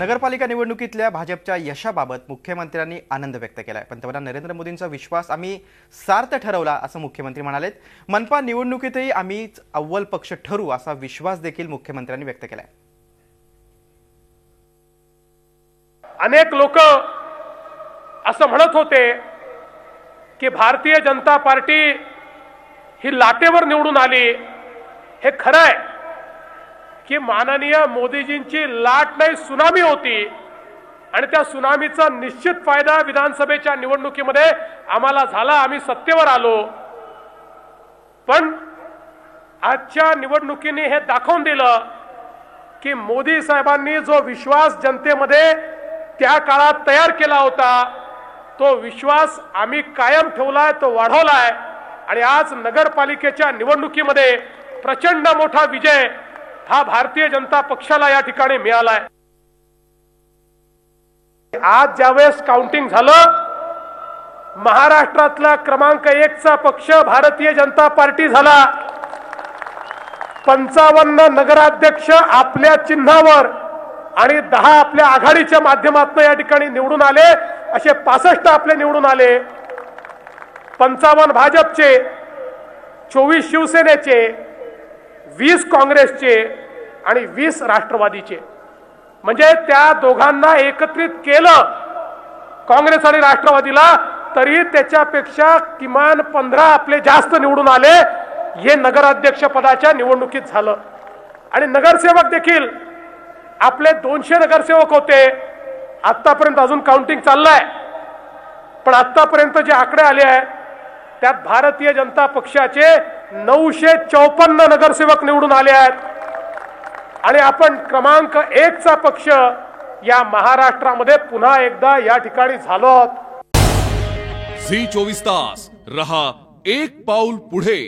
नगरपालिका निवडणुकीतल्या भाजपच्या यशाबाबत मुख्यमंत्र्यांनी आनंद व्यक्त केलाय। पंतप्रधान नरेंद्र मोदींचा विश्वास आम्ही सार्थ ठरवला असं मुख्यमंत्री म्हणालेत। मनपा निवडणुकीतही आम्हीच अव्वल पक्ष ठरू असा विश्वास देखील मुख्यमंत्र्यांनी व्यक्त केलाय। अनेक लोक असं म्हणत होते की भारतीय जनता पार्टी ही लाटेवर निवडून आली। हे खरं आहे की माननीय मोदीजींची लाट नाही सुनामी होती आणि त्या सुनामीचा निश्चित फायदा विधानसभेच्या निवडणुकीमध्ये आम्हाला झाला। आम्ही सत्तेवर आलो, पण आजच्या निवडणुकीने हे दाखवून दिलं की मोदी साहेबांनी जो विश्वास जनतेमध्ये त्या काळात तयार केला होता तो विश्वास आम्ही कायम ठेवलाय, तो वाढवलाय आणि आज नगरपालिकेच्या निवडणुकीमध्ये प्रचंड मोठा विजय हा भारतीय जनता पक्षाला या ठिकाणी मिळालाय। आज ज्यावेळेस काउंटिंग झालं, महाराष्ट्रातला क्रमांक 1 चा पक्ष भारतीय जनता पार्टी झाला। 55 नगराध्यक्ष आपल्या चिन्हावर आणि 10 आपल्या आघाडीच्या माध्यमातून या ठिकाणी निवडून आले। असे 65 आपले निवडून आले। 55 भाजपचे, 24 शिवसेनेचे, 20 काँग्रेसचे आणि 20 राष्ट्रवादीचे। म्हणजे त्या दोघांना एकत्रित केलं काँग्रेस आणि राष्ट्रवादीला तरी त्याच्यापेक्षा किमान 15 आपले जास्त निवडून आले। हे नगराध्यक्ष पदाच्या निवडणुकीत झालं। आणि नगरसेवक देखील आपले 200 नगरसेवक होते। आतापर्यंत अजून काउंटिंग चाललंय, पण आतापर्यंत जे आकडे आले आहेत त्यात भारतीय जनता पक्षाचे 954 नगरसेवक निवडून आले आहेत आणि आपण क्रमांक 1 चा पक्ष या महाराष्ट्रामध्ये पुन्हा एकदा या ठिकाणी झालो आहोत। झी 24 तास रहा एक पाऊल पुढे।